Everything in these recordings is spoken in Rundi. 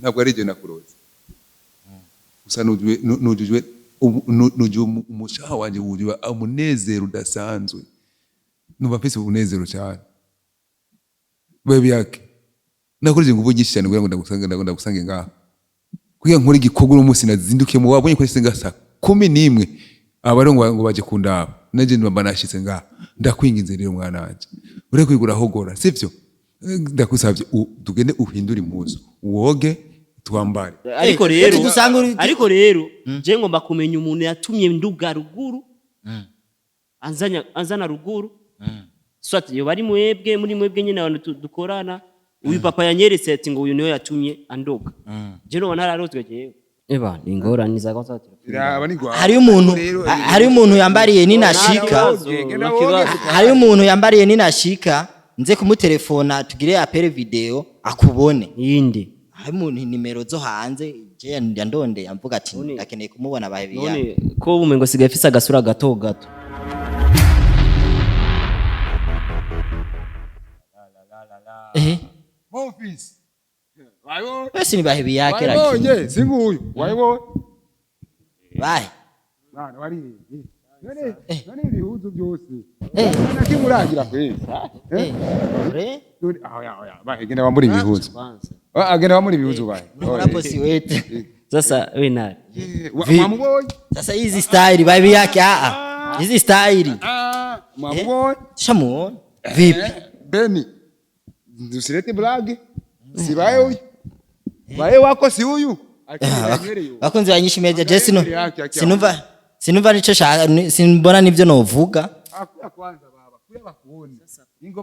ntabwo ari je nakuroze gusa nujujwe umushaha wanje wujwe umunezero udasanzwe numva mfise umunezero cyane BAHEBIYAKE nakoze nguvu nyinshi cyane kugira ngo ndagusange ngaha kugira nkore igikogoro umunsi nazindukiye mu wabonye ko singa saa 11 abarongo ngo baje kundaba naje ndumva nashitse ngaha ndakwinginze rero mwana wanje ure kwigura hogora sivyo ndakusavye tugende uhindura impuzu woge twambare ariko rero je ngomba kumenya umuntu yatumye nduga ruguru anzana ruguru swat yo bari mwebwe muri mwebwe nyine abantu dukorana uyu papa yanyeretse ati ngo uyu niwe yatumye andoga je no nararozwe jewe eba ingorani za kwanza hari umuntu yambariye ninashika hari umuntu yambariye ninashika nze kumutelefona tugire apere video akubone yindi hari umuntu nimero zo hanze je ndonde yamvuga ati ndakeneye kumubona BAHEBIYAKE ko umengo sigaye fisa gasura gato gato office wayo ese ni BAHEBIYAKE rakije singuyu wayo bahe none wari none ibihuzu byose nakimuragira kweza agenda wamuri ibihuzu agenda wamuri ibihuzu bahe hapo si wete sasa wewe nani mwamubonye sasa hizi style BAHEBIYAKE hizi style mwamubonye shamuona vipi Beni Ndusilete blage sibaye uyu baye wako si uyu bakunze banyishimiye Jesino sinumva nico shaka simbona nivyo novuga akuya kwanza baba kuya bakuone ingo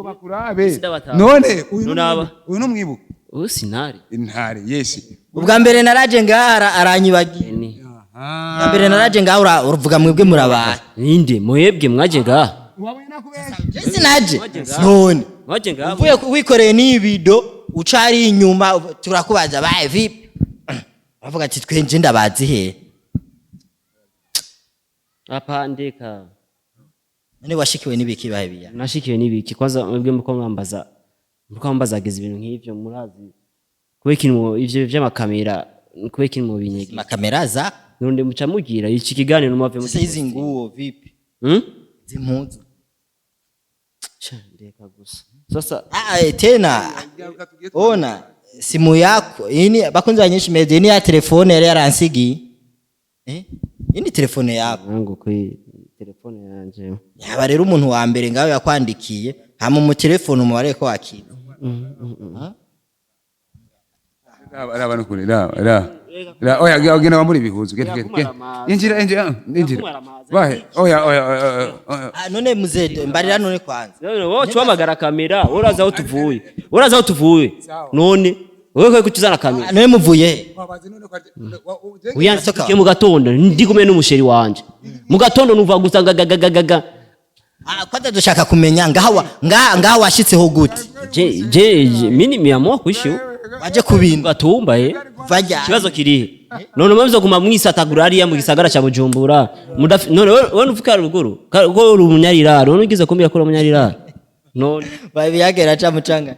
bakurabe none uyu numwibuka uyu sinari intare yesi ubwa mbere naraje ngara aranyibagiye mbere naraje ngara uruvuga mwebwe murabaye ninde mwebwe mwaje ngaha Jesi naje none uvuye wikoreye nibido ucari inyuma turakubaza bae vipi bavuga ati twenje ndabazi he apandika none washikiwe nibiki BAHEBIYAKE nashikiwe nibiki kwanza mwebwe muko mwambazagiza ibintu nk'ivyo murazi kubekino ivyo vy'amakamera kubekino mu binyegi makamera za none muca mugira iki kiganiro numave mu izi nguo vipi zimpuzu ndeka gusa sasa tena ona simu yako ini bakunze banyinshi meje ni ya telefone yari yaransigi ini telefone yako ngo kuri telefone yanje yaba rero umuntu wa mbere ngaho yakwandikiye hama mu telefone umubare ko akira abantu kuri oya agenda wamuri bihuzu injira bahe oya none muzede mbarira none kwanza wowe cyamagara kamera uraza aho tuvuye none wewe kucuzana kamera none muvuye uyansoke mu gatondo ndi kumwe n'umusheri wanje mu gatondo numva gusanga gagagaga kwanza dushaka kumenya ngaha washitseho gute je mini miamua kuishi waje kubintu gatumba kibazo kiri none mwabizo kuma mwisatagura ari mu gisagara cha Bujumbura none wewe ufika ruguru ko uri umunyariraro none ugize kumira ko umunyariraro none BAHEBIYAKE racha mucanga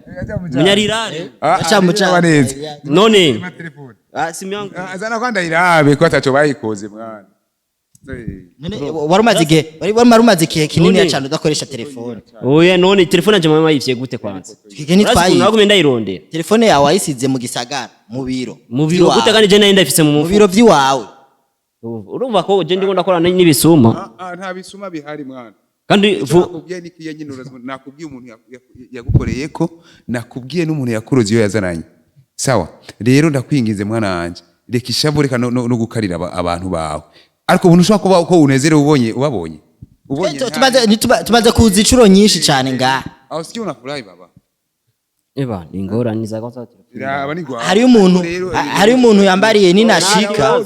munyariraro racha mucanga none simu yangu azana kwanda irabe ko atacho bayikoze mwana none warumaze igihe kinini cyane udakoresha telefone oya none telefone anje mama yivye gute kwanza twigeni twayi nagumye ndayirondera telefone yawe ayisize mu gisagara mu biro gute kandi je nayo ndafise mu biro vyiwawe urumva ko je ndiko ndakora n'ibisuma nta bisuma bihari mwana kandi nakubwiye nikiye nyine nakubwiye umuntu yagukoreye ko nakubwiye n'umuntu yakuroze iyo yazananye sawa rero ndakwingize mwana wanje reka ishavu reka no gukarira abantu bawe ariko ubuntu ushaka kuba ko unezere ubabonye tumaze kuza icuro nyinshi cyane ngaha aho sikio unafurahi baba eba ingorani za kwanza hari umuntu yambariye ninashika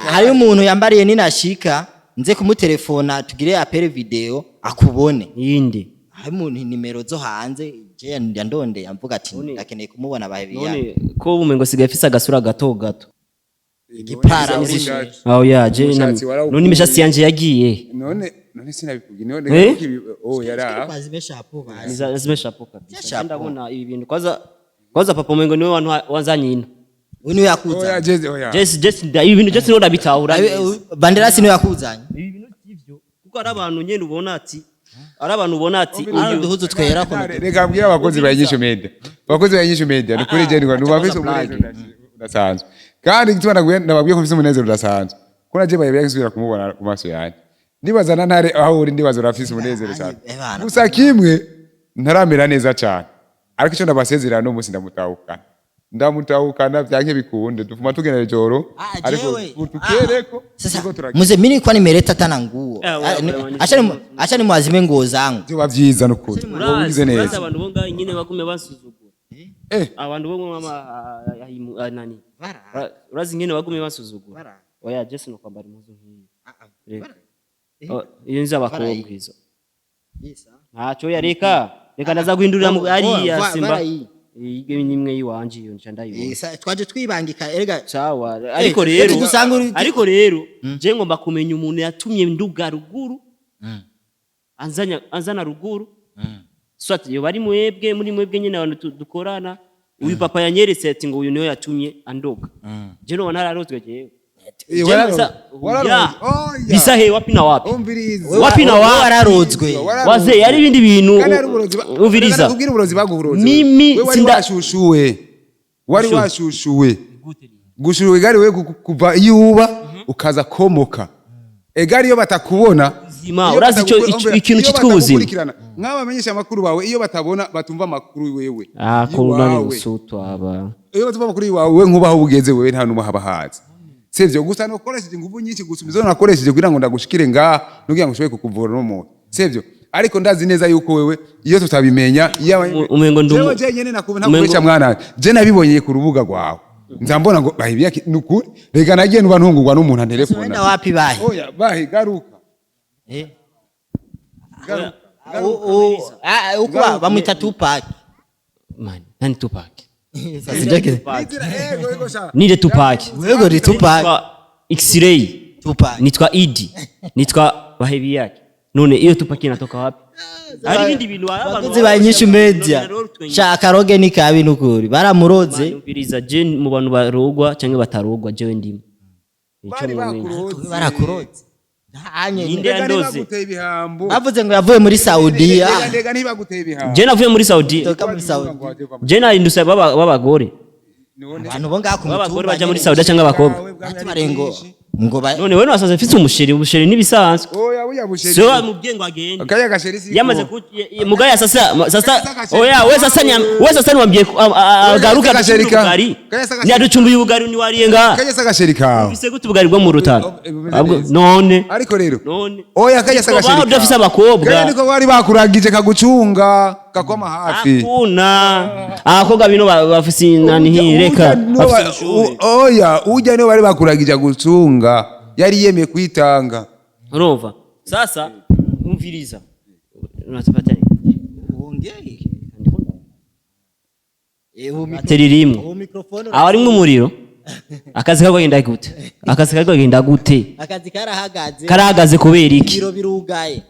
hari umuntu yambariye ninashika nze kumutelefona tugire apere video akubone yindi hari umuntu nimero zo hanze je ndonde yamvuga ati ndakeneye kumubona BAHEBIYAKE none ko umengo sigaye fisa gasura gato gato igipara aho yaje none imeshasi yanje yagiye none sinabikubwiye none bazimesha hapo kabisa ndabona ibi bintu kwaza kwanza papa umengo niwe wanzanye ino niwe yakuzanye oya jeze oya Jesse ibi bintu Jesse ndo bitahura Banderasi niwe yakuzanye ibi bintu by'ivyo kuko ari abantu nyene ubona ati uyu duhuzu twera ko reka mbwira abakozi ba inyishu media abakozi ba inyishu media ni kuri jeni ngo nubafise umunezero udasanzwe kandi gituma nababwiye ko mfise umunezero udasanzwe kuna je baye nsubira kumubona ku maso yanjye nibazana ntare aho uri ndibaza urafise umunezero cyane gusa kimwe ntaramera neza cyane ariko icyo ndabasezerana no munsi ndamutahukana byanke bikunde dufuma tugenda joro ariko tukereko muze mini kwa nimero tata nguo acha ni mwazime nguo zangu byo bavyiza no kuri ubigize neza abantu bonga nyine bakume basuzugura abantu bo mama nani urazi nyine bakume basuzugura oya Jesse no kwambara impuzu nk'iyi iyo nzi abakobwa izo ntacyo yareka ndaza guhindurira mu ari ya Simba iyi nimwe yiwanje iyo ncandayibona twaje twibangika erega sawa ariko rero je ngomba kumenya umuntu yatumye nduga ruguru anzana ruguru swat yo bari mwebwe muri mwebwe nyine abantu dukorana uyu papa yanyeretse ati ngo uyu niwe yatumye andoga je no nararozwe jewe bisa he wapi na wapi wararozwe waze yari ibindi bintu uviriza kubwira uburozi baguhuroze mimi wari washushuwe gushuruwe gari we kuva yuba ukaza komoka egari yo batakubona urazi ikintu cyitwa ubuzima nk'abamenyesha amakuru bawe iyo batabona batumva amakuru wewe kurunani usuto aba iyo batumva amakuru wawe nkubaho bugeze wewe nta numwe haba hazi sevyo gusa no koresheje nguvu nyinshi gusumizo nakoresheje kugira ngo ndagushikire ngaha nugira ngo ushobore kukuvura no muntu sevyo ariko ndazi neza yuko wewe iyo tutabimenya umengo ndumu je nyene nakubecha mwana je nabibonye ku rubuga rwawe nzambona ngo bahibiyake nukuri rega nagiye nuba ntungurwa n'umuntu telefone wenda wapi bahe oya bahe garuka uko bamwita Tupac man nani Tupac nide Tupac wego ri Tupac X-ray Tupac nitwa Idi nitwa bahebiyake none iyo Tupac inatoka wapi ari bindi bintu abantu banyishu media shaka roge ni kabi nukuri baramuroze ubiriza je mu bantu barogwa cyangwa batarogwa jewe ndimo barakuroze ninde andoze bavuze ngo yavuye muri Saudiya je navuye muri Saudiya je na industry babagore abantu bo ngako babagore baje muri Saudiya cyangwa abakobwa barengo ngo none wewe wasaze mfite umusheri nibisanzwe oya uya busheri so mubyengo agende akaya gasheri si yamaze mugaya sasa oya we sasa niwambye agaruka gasheri ni aducumbuye ubugari ni wariyenga kaya saka gasheri kawe bise gute ubugari bwo mu rutana none ariko rero none oya kaya saka gasheri udafise abakobwa kaya niko bari bakuragije kagucunga kakoma hafi akuna abakobwa bino bafise nani hireka oya ujya niyo bari bakuragije gucunga yari yemeye kwitanga urumva sasa umviriza unatapata uongee teririmwe abarimwe umuriro akazi kagenda gute akazi karahagaze kubera iki biro birugaye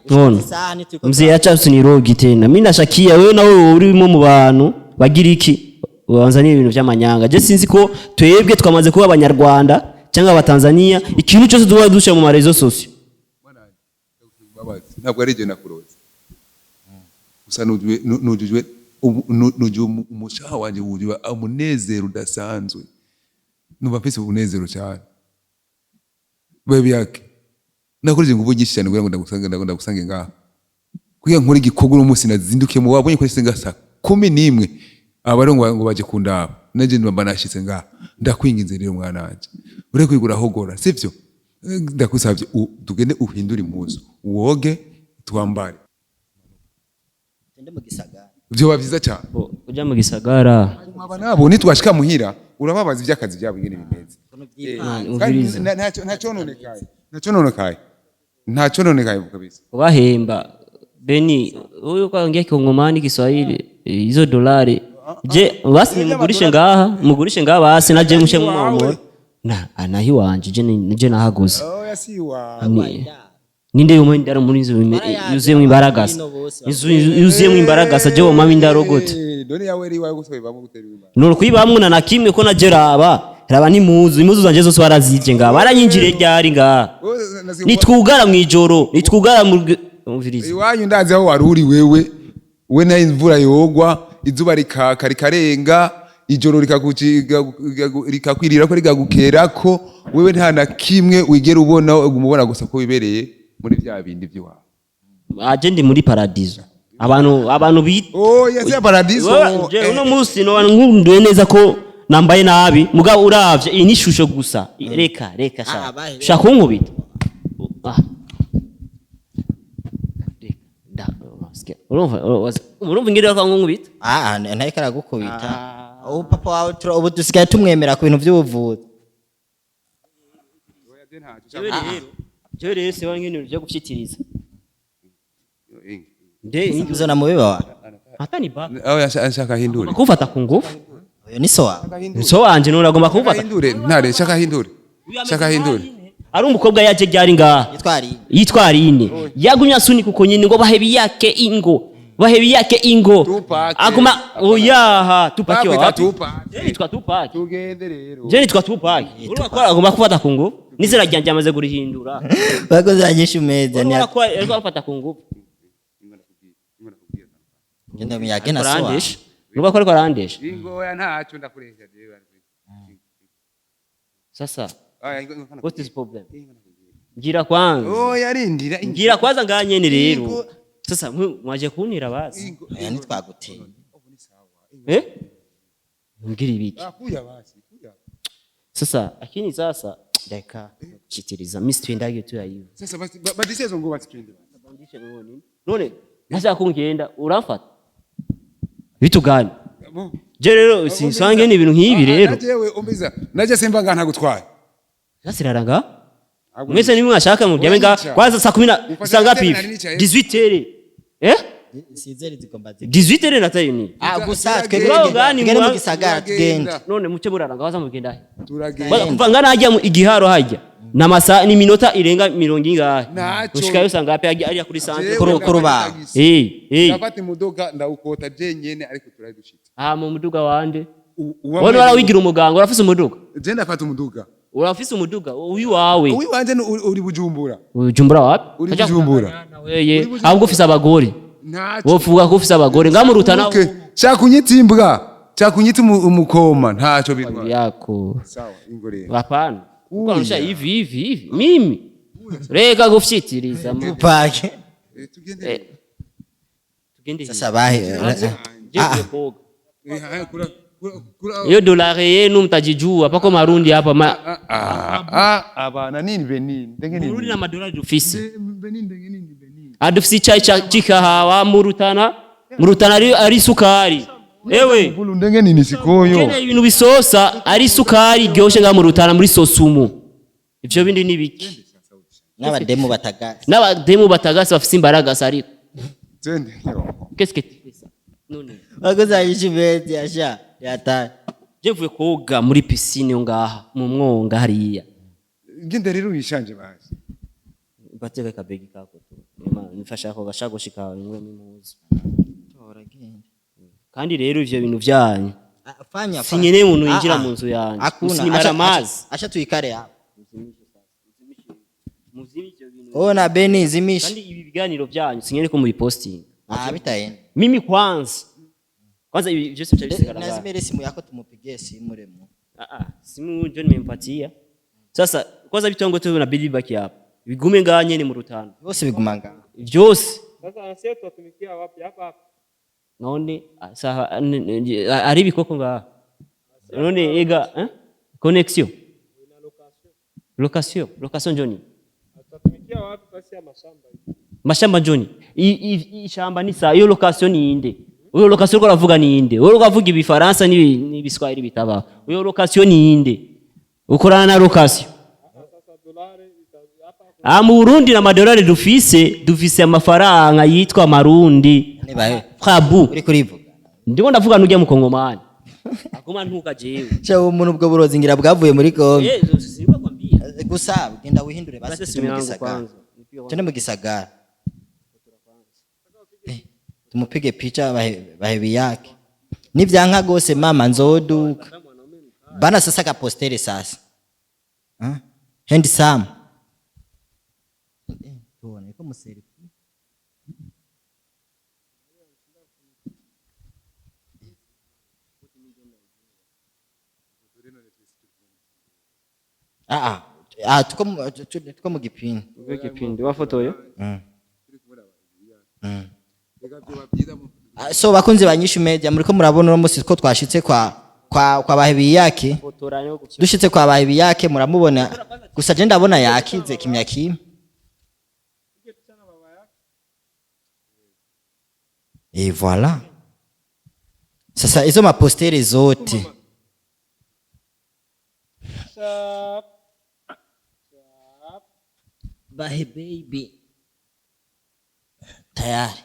mzee acha usinirogi tena mimi nashakia wewe na wewe urimo mu bantu bagira iki wanzaniye ibintu by'amanyanga je sinzi ko twebwe twamaze kuba abanyarwanda cyangwa abatanzania ikintu cyose duwa dusha mu marezo sosio ntabwo ari je nakuroze gusa nujujwe umushaha wanje wujwe umunezero udasanzwe numva pese ubunezero cyane BAHEBIYAKE nakoreje nguvu nyinshi cyane kugira ngo ndagusange ngaha kugira nkore igikogoro umunsi nazindukiye mu wabonye ko isenga saa 11 abarongo ngo baje kundaba naje ndumva nashitse ngaha ndakwinginze rero mwana wanje ure kwigura hogora sivyo ndakusavye tugende uhindura impuzu woge twambare tende mu gisagara byo bavyiza cyane ujya mu gisagara aba nabo nitwashika muhira urababaza iby'akazi byabo ngene bimeze ntacyo nonekaye kabisa ubahemba beni huyu kaongea Kongomani Kiswahili hizo dolari je basi mugurishe ngaha basi naje mushe mu na anahi wanje je nahaguze ninde yo ndaro muri inzu yuzuyemo imbaragasa yuzuyemo imbaragasa je woma indaro gute dore yawe ri wawe gusobe bamwe gutera imana no kwibamwe na kimwe ko najeraba raba ni muzu zanje zose barazije nga baranyinjire ryari nga nitwugara mwijoro nitwugara muvirize iwanyu ndazi aho waruri wewe na imvura yogwa izuba rikaka rikarenga ijoro rikakwirira ko rigagukerako wewe nta na kimwe wigera umubona gusa ko wibereye muri bya bindi by'iwawe aje ndi muri paradizo abantu bita yes ya paradizo uno munsi no nkunduye neza ko nambaye nabi mugabo uravye iyi ni shusho gusa reka shaka kunkubita urumva ngirira kwa nkubita ntayiko aragukubita ubu papa wawe ubu dusigaye tumwemera ku bintu by'ubuvuzi jewe rero se wangene byo gufyitiriza izo na mubiba wa atani ba ashaka hindure kufata ku ngufu oyo ni so wa so wanje nuragomba kufata hindure ntare shaka hindure ari umukobwa yaje ryari nga yitwari ine yagumya suni kuko nyine ngo bahebiyake ingo aguma oyaha tupaki wa watu nitwa tupaki tugende rero je nitwa tupaki urumva agomba kufata ku ngufu nizera ryanje amaze kurihindura bakoze anyisha umeza ni ariko afata ku ngufu ngenda miyake na so nuba ko ariko arandesha ingo ya ntacu ndakuresha jewe sasa what is problem ngira kwanza yarindira ngira kwanza nganyene rero sasa mwaje kunira bazi yani twaguteye ngira ibiki akuya basi sasa akini sasa deka chitiriza mimi twendage tu yayiwe sasa badisezo ngo batwende bandishe ngoni none nasa kungenda uramfata bitu gani je rero sinsange ni ibintu nk'ibi rero najewe umbiza naje simba nga ntagutwaye nasiraranga mwese nimwe mwashaka mu byamenga kwanza saa 10 sanga pipi 18h sizeri zigomba 18h natayini gusa twebwe mu gisagara tugenda none muce muraranga waza mugenda he turagenda kuva ngana hajya igiharo hajya na masa ni minota irenga 70 ushikayo sanga hapi ari kuri centre kuruba nafata imodoka ndawukota je nyene ariko turadushitse mu muduga wande wone warawigira umuganga urafise umuduga je ndafata umuduga urafise umuduga uyu wawe uyu wanje uri Bujumbura wapi uri Bujumbura weye ahubwo ufise abagore wofuga ko ufise abagore ngamurutana cyakunyita umukoma ntaco bitwa yako sawa ingorero hapana ukanisha hivi mimi rega gufyitiriza pake tugende sasa bahe iyo dolari yenu mtajijua pako marundi hapa abana nini benini ndengeni Burundi na madolari dufise adufise chai chikahawa murutana ari sukari ewe bulu ndengeni nisikoyo kene ibintu bisosa ari sukari gyoshe nga murutana muri sosumu ivyo bindi nibiki n'abademu batagasa bafise imbaraga sari tende qu'est-ce que tu fais ça none bagoza yishibete yasha yata jevuye koga muri piscine ngaha mu mwonga hariya ngende rero wishanje basi bateka kabegi kako tu nifasha ko gashago shikawe ngwe mimuzi kandi rero ivyo bintu byanyu sinyene umuntu yinjira mu nzu yanyu usimara amazi acha tuikare hapa ona beni zimisha kandi ibi biganiro byanyu sinyene ko muri posting bitaenda mimi kwanza ibi byose byabisigara lazima simu yako tumupigie simu remo simu ndio nimempatia sasa kwanza bitongo tu na bili baki hapa bigume nganye ni murutana byose bigumanga byose sasa anasema tutumikia wapi hapa none saha ari bikoko ngaha none ega connexion location joni atatumikia wapi basi ya mashamba joni ishamba ni saa iyo location ni inde uyo location ko ravuga ni inde uyo ukavuga ibifaransa ni biswahili bitaba uyo location ni inde ukorana na location mu Burundi na madolari dufise amafaranga yitwa marundi frabu uri kurivuga ndiko ndavuga nujya mu Kongomani akoma ntuka jewe cyo umuntu ubwo burozi ngira bwavuye muri Kongo siba kwambia gusa genda wihindure basi tumwe gisagara tene mu gisagara tumupige picha bahebiyake nivyanka gose mama nzoduka bana sasa ka postere sasa handsome tuone ko museri tuko mu gipindi wafotoye so bakunze banyishu media muriko murabona no musi ko twashitse kwa bahebiyake dushitse kwa bahebiyake muramubona gusa je ndabona yakize kimya kimwe voilà sasa izo mapostere zote Bahe baby tayari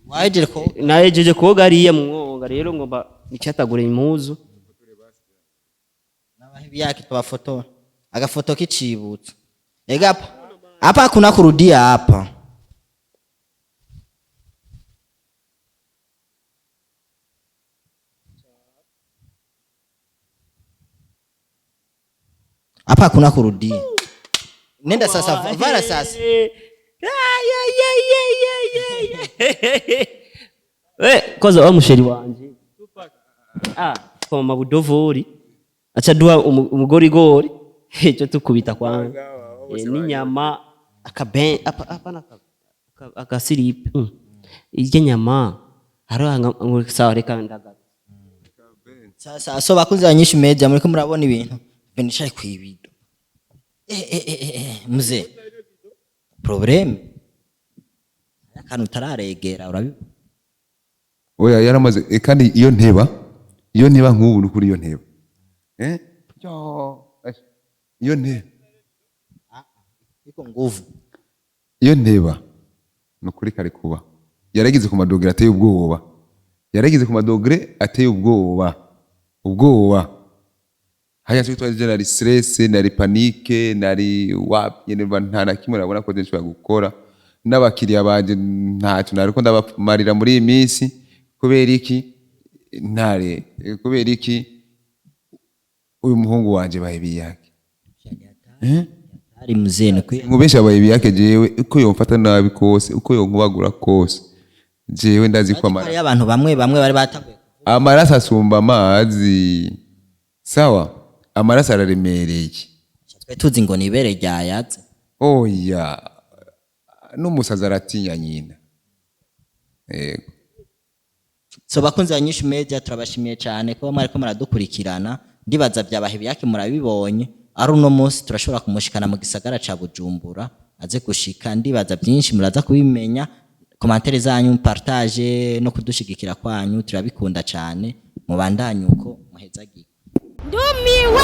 waje ko najeje koga ariya mwonga rero ngomba nicatagura impuzu bahebiyake tubafotora agafoto kicibutse ega hapa kuna kurudia hapa hapa kuna kurudia nenda sasa vara sasa koza wa musheri wanje kwa mabudovori acha dua umugorigori cyo tukubita kwanga n'inyama akaben apana akasirip irye nyama haro sawa reka ndaga sasa so bakunze banyishu media muri ko murabona ibintu benishari kwibido muze problem akantu tararegera urabiba oya yaramaze kandi iyo nteba nk'ubu n'ukuri iyo nteba iyo nteba iko nguvu iyo nteba n'ukuri kare kuba yaragize ku madogre ateye ubwoba haya twitwa nari stress nari panique nari wapi nyene nta na kimwe nabona ko nshobora gukora n'abakiriya banje ntacyo nariko ndabamarira muri iyi minsi kubera iki uyu muhungu wanje bahebiyake ari muzene nkubesha bahebiyake jewe uko yomfata nabi kose uko yonkubagura kose jewe ndazi ko amara abantu bamwe bari batanguye amaraso asumba amazi sawa amaraso araremereye twe tuzi ngo nibere ryayatse oya n'umusaza aratinya nyina so bakunze banyishu media turabashimiye cyane ko mariko maradukurikirana ndibaza byabahebiyake murabibonye ari uno munsi turashobora kumushikana mu gisagara ca Bujumbura aze gushika ndibaza byinshi muraza kubimenya commentaire zanyu partage no kudushigikira kwanyu turabikunda cyane mubandanye uko muhezagirwa ndumiwe